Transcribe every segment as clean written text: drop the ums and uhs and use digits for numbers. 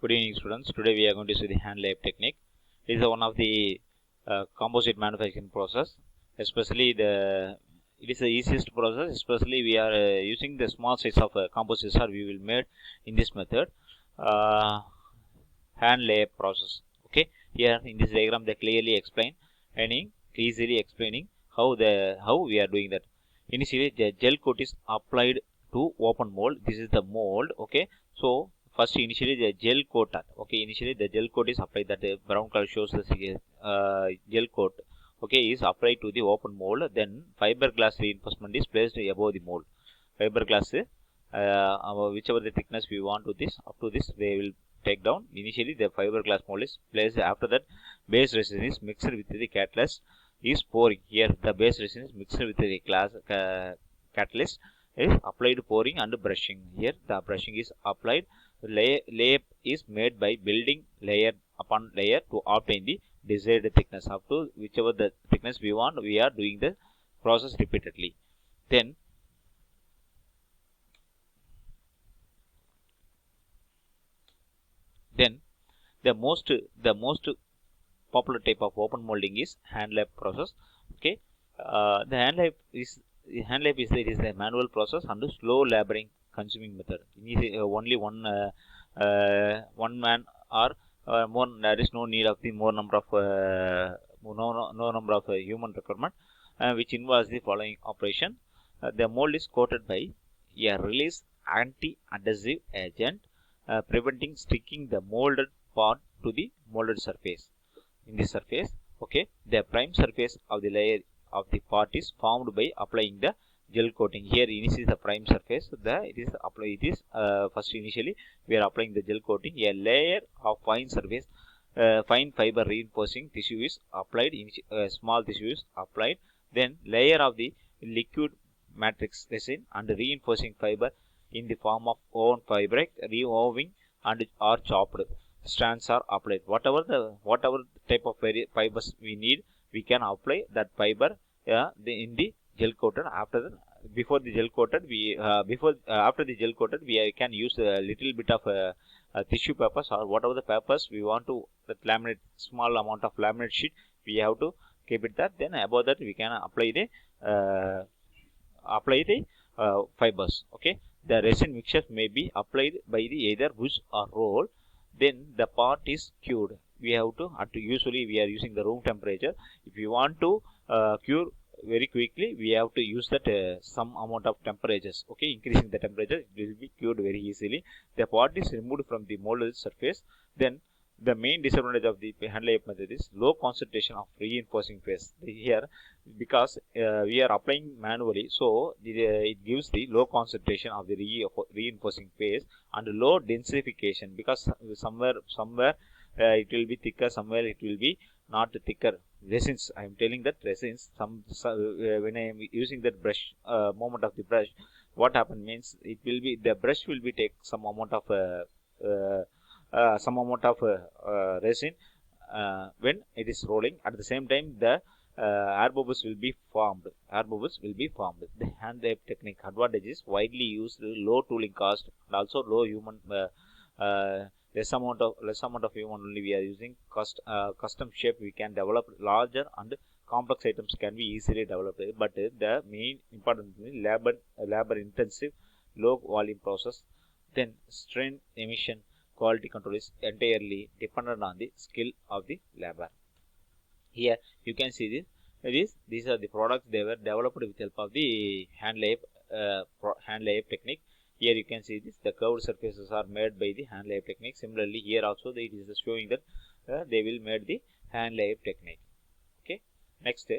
Good evening, students. Today we are going to see the hand layup technique. It is one of the composite manufacturing process. Especially it is the easiest process. Especially we are using the small size of composites or we will made in this method. Hand layup process. Okay. Here in this diagram they clearly easily explaining how we are doing that. Initially the gel coat is applied to open mold. This is the mold. Okay. So first initially the gel coat. Okay, initially the gel coat is applied. That brown color shows the gel coat. Okay, is applied to the open mold. Then fiberglass reinforcement is placed above the mold. Fiberglass, whichever the thickness we want to this, up to this they will take down. Initially the fiberglass mold is placed. After that base resin is mixed with the catalyst is pouring. Here the base resin is mixed with the catalyst is applied, pouring and brushing. Here the brushing is applied. Layup is made by building layer upon layer to obtain the desired thickness. Up to whichever the thickness we want, we are doing the process repeatedly. Then the most popular type of open molding is hand layup process. Okay, the hand layup is it is a manual process and a slow laboring consuming method. Only one man or more. There is no need of the more number of no number of human requirement, which involves the following operation. The mold is coated by a release anti-adhesive agent, preventing sticking the molded part to the molded surface. In this surface, okay, the prime surface of the layer of the part is formed by applying the gel coating. Here this is the prime surface. First initially we are applying the gel coating. A layer of fine fiber reinforcing tissue is applied. Small tissue is applied. Then layer of the liquid matrix resin and reinforcing fiber in the form of woven fabric, removing and or chopped strands are applied. Whatever type of fibers we need, we can apply that fiber in the gel coated. After the gel coated, after the gel coated, we can use a little bit of tissue papers or whatever the papers we want to laminate. Small amount of laminate sheet we have to keep it that. Then above that we can apply the fibers. Okay, the resin mixture may be applied by the either bush or roll. Then the part is cured. We have to usually we are using the room temperature. If you want to cure very quickly, we have to use that some amount of temperatures. Okay, increasing the temperature, it will be cured very easily. The part is removed from the molded surface. Then the main disadvantage of the hand layup method is low concentration of reinforcing phase. Here, because we are applying manually, so it gives the low concentration of the reinforcing phase and low densification, because somewhere it will be thicker, somewhere it will be not thicker. Resins, I am telling that resins, when I am using that brush, moment of the brush, what happen means the brush will be take some amount of resin when it is rolling. At the same time, the air bubbles will be formed. The hand layup technique advantage is widely used, low tooling cost, and also low human less amount of human only we are using. Custom shape we can develop. Larger and complex items can be easily developed, but the main important thing is labor intensive, low volume process. Then strain emission quality control is entirely dependent on the skill of the labor. Here you can see these are the products. They were developed with help of the hand layup technique. Here you can see the curved surfaces are made by the hand layup technique. Similarly, here also it is showing that they will made the hand layup technique. Okay, next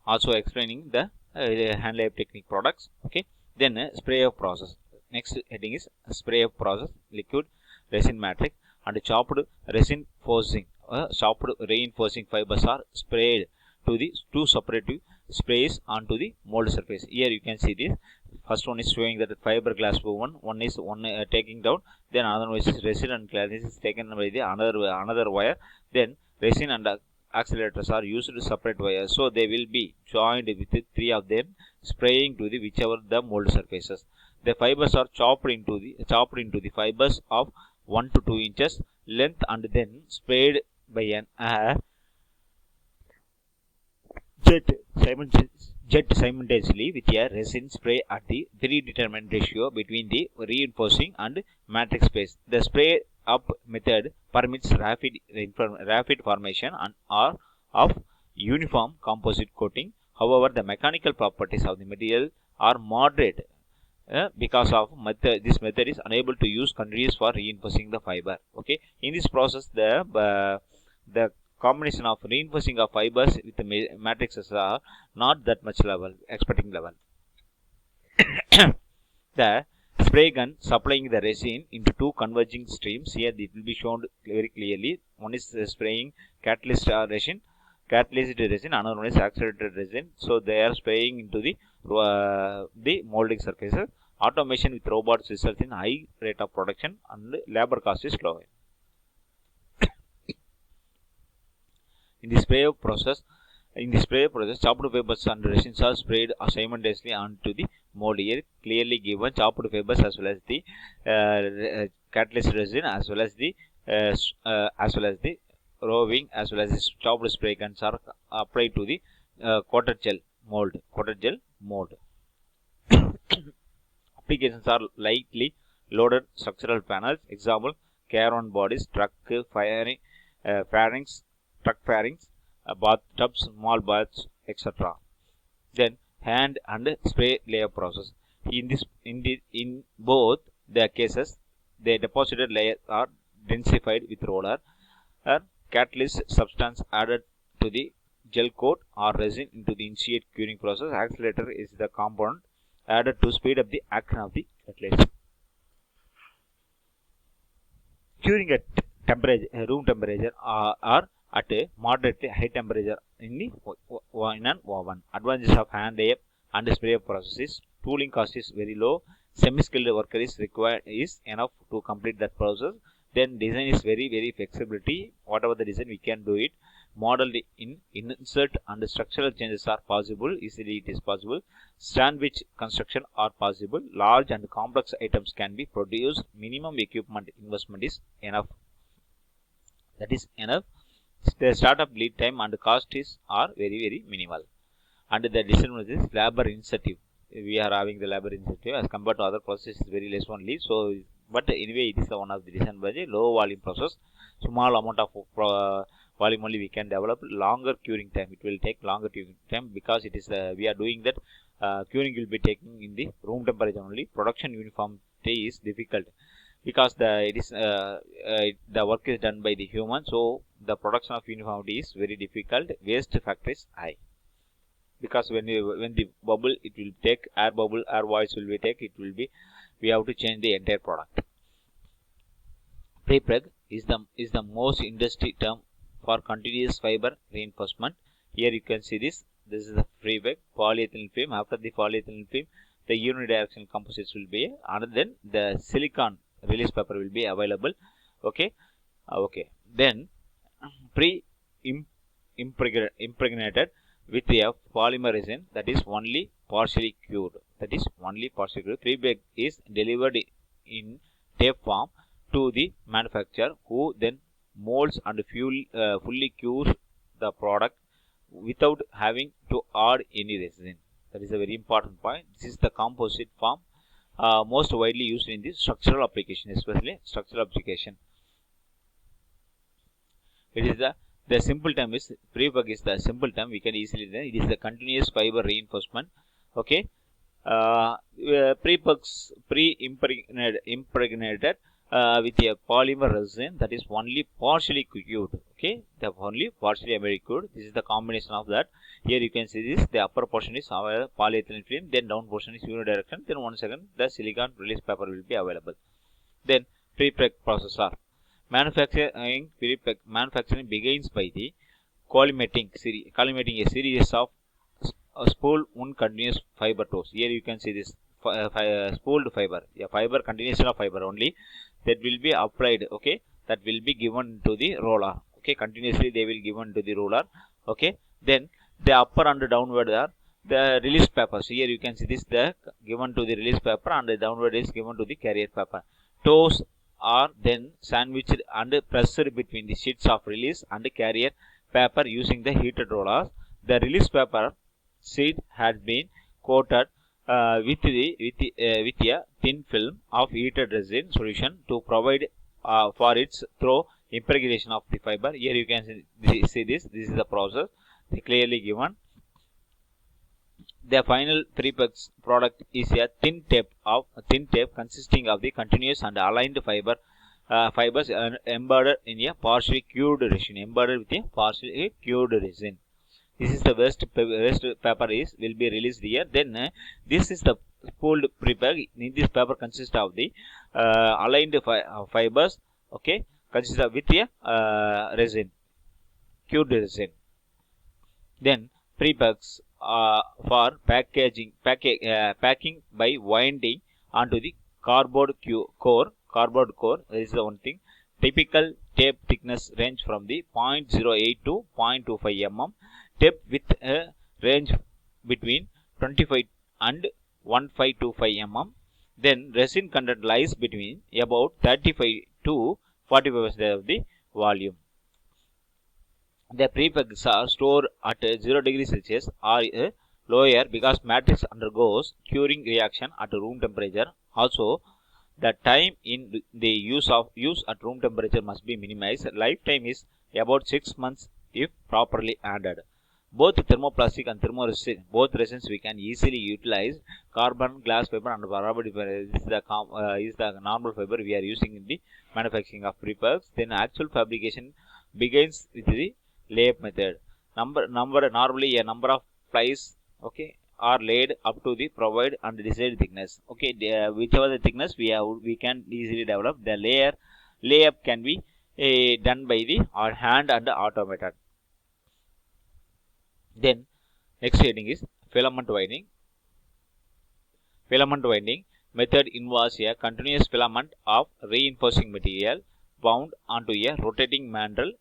also explaining the hand layup technique products. Okay, then spray off process. Next heading is spray off process. Liquid resin matrix and chopped reinforcing fibers are sprayed to the two separative sprays onto the mold surface. Here you can see this. First one is showing that the fiberglass one is taking down. Then another one is resin and glass is taken by the another wire. Then resin and accelerators are used to separate wires, so they will be joined with three of them, spraying to the whichever the mold surfaces. The fibers are chopped into the fibers of 1 to 2 inches length and then sprayed by an air jet simultaneously with a resin spray at the predetermined ratio between the reinforcing and matrix space. The spray up method permits rapid formation and or of uniform composite coating. However, the mechanical properties of the material are moderate because of this method is unable to use continuous for reinforcing the fiber. Okay, in this process, the combination of reinforcing of fibers with the matrices are not that much expecting level. The spray gun supplying the resin into two converging streams. Here it will be shown very clearly. One is spraying catalyzed resin, another one is accelerated resin. So they are spraying into the molding surfaces. Automation with robots results in high rate of production and labor cost is lower. In the spray process, chopped fibers and resins are sprayed simultaneously onto the mold. Here clearly given chopped fibers as well as the catalyst resin as well as the roving as well as the chopped spray guns are applied to the coated gel mold. Applications are lightly loaded structural panels. Example: caravan bodies, truck fairings, bathtubs, small baths, etc. Then hand and spray layer process. In both the cases, the deposited layers are densified with roller or catalyst substance added to the gel coat or resin into the initiate curing process. Accelerator is the component added to speed up the action of the catalyst. Curing at room temperature or at a moderately high temperature in an oven. Advantages of hand layup and spray processes. Tooling cost is very low. Semi-skilled worker is enough to complete that process. Then design is very flexibility. Whatever the design we can do it. Model in insert and structural changes are possible. Easily it is possible. Sandwich construction are possible. Large and complex items can be produced. Minimum equipment investment is enough. That is enough. The startup lead time and cost are very minimal. And the disadvantage is labor incentive. We are having the labor incentive as compared to other processes very less only. So, but anyway, it is one of the disadvantages. Low volume process, small amount of volume only we can develop. Longer curing time. It will take longer curing time because it is we are doing that curing will be taking in the room temperature only. Production uniformity is difficult because the work is done by the human. So the production of uniformity is very difficult. Waste factor is high because when the bubble, it will take air voids will be take. We have to change the entire product. Pre-preg is the most industry term for continuous fiber reinforcement. Here you can see this. This is the pre-preg polyethylene film. After the polyethylene film, the unidirectional composites will be, and then the silicon release paper will be available. Okay. Then impregnated with a polymer resin that is only partially cured. Pre-preg is delivered in tape form to the manufacturer, who then molds and fully cures the product without having to add any resin. That is a very important point. This is the composite form most widely used in the structural application, especially structural application. It is the simple term is pre-preg is the simple term. We can easily learn. It is the continuous fiber reinforcement. Okay. Pre-impregnated with a polymer resin that is only partially cured. Okay, they have only partially cured. This is the combination of that. Here you can see this. The upper portion is our polyethylene film, then down portion is unidirectional. Then 1 second, the silicon release paper will be available. Then pre-preg processor. Manufacturing begins by the collimating a series of spool one continuous fiber toes. Here you can see this spooled fiber, a fiber continuation of fiber only that will be applied. Okay, that will be given to the roller. Okay, continuously they will given to the roller. Okay, then the upper and downward are the release paper. So here you can see this, the given to the release paper, and the downward is given to the carrier paper. Toes are then sandwiched and pressed between the sheets of release and carrier paper using the heated rollers. The release paper sheet has been coated with a thin film of heated resin solution to provide for its thorough impregnation of the fiber. Here you can see this. This is the process clearly given. The final prepex product is a thin tape consisting of the continuous and aligned fibers embedded in a partially cured resin. This is the waste paper will be released here. Then this is the spooled prepeg. This paper consists of the aligned fibers. Okay, consists of with a resin, cured resin. Then prepegs for packing by winding onto the cardboard core. This is the one thing. Typical tape thickness range from the 0.08 to 0.25 mm. Tape with a range between 25 and 1525 mm. Then resin content lies between about 35 to 45% of the volume. The prepegs are stored at 0 degrees Celsius or lower because matrix undergoes curing reaction at room temperature. Also, the time in the use at room temperature must be minimized. Lifetime is about 6 months if properly handled. Both thermoplastic and thermoresin, both resins we can easily utilize. Carbon, glass fiber, and rubber is the normal fiber we are using in the manufacturing of prepegs. Then actual fabrication begins with the layup method. Normally a number of plies, okay, are laid up to the provide and desired thickness. Okay, whichever the thickness we can easily develop. The layup can be done by the hand and automated. Then next heading is filament winding. Filament winding method involves a continuous filament of reinforcing material wound onto a rotating mandrel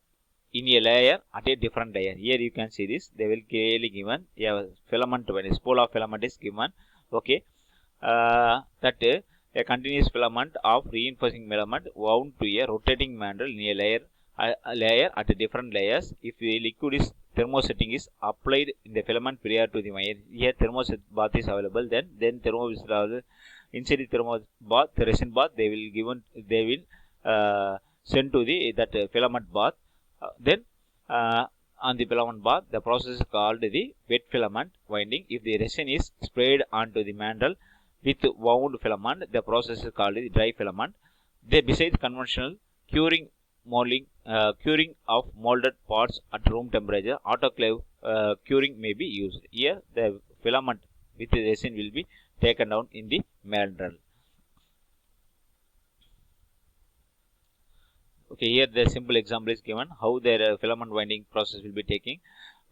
in a layer at a different layer. Here you can see this. They will clearly given a filament winding. Spool of filament is given. Okay, that a continuous filament of reinforcing filament wound to a rotating mandrel in a layer at different layers. If the liquid is thermosetting is applied in the filament prior to the wire. Here thermoset bath is available. Then thermoset inside the thermoset bath, the resin bath they will send to the filament bath. Then on the filament bath, the process is called the wet filament winding. If the resin is sprayed onto the mandrel with wound filament, the process is called the dry filament. Besides conventional curing of molded parts at room temperature, autoclave curing may be used. Here the filament with the resin will be taken down in the mandrel. Okay, here the simple example is given how their filament winding process will be taking.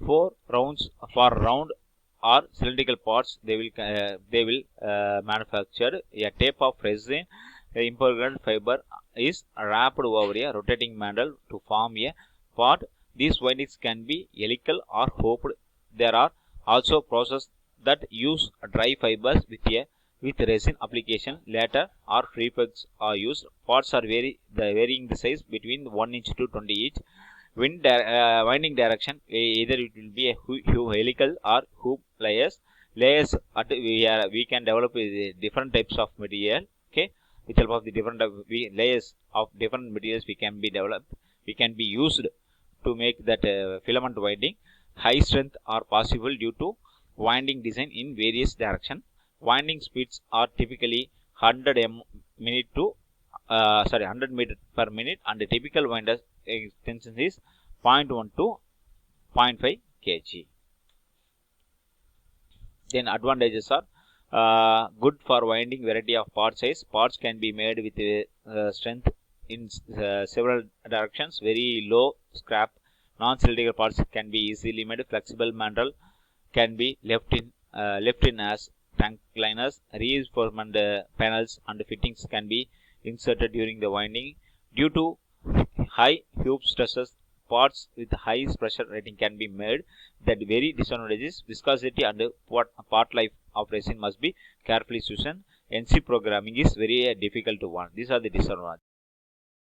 For round or cylindrical parts, they will manufacture a tape of resin. The impregnated fiber is wrapped over a rotating mandrel to form a part. These windings can be helical or hooped. There are also processes that use dry fibers with resin application. Later or prepegs are used. Parts are varying the size between 1 inch to 20 inch. Winding direction, either it will be a helical or hoop layers. We can develop different types of material. Okay, with help of the different layers of different materials we can be used to make that filament winding. High strength are possible due to winding design in various directions. Winding speeds are typically 100 meter per minute, and the typical winder extension is 0.1 to 0.5 kg. Then advantages are good for winding variety of part size. Parts can be made with strength in several directions. Very low scrap. Non-cylindrical parts can be easily made. Flexible mandrel can be left in as tank liners. Reinforcement panels and fittings can be inserted during the winding. Due to high hoop stresses, parts with high pressure rating can be made. That very disadvantages viscosity and part life operation must be carefully chosen. NC programming is very difficult one. These are the disadvantages.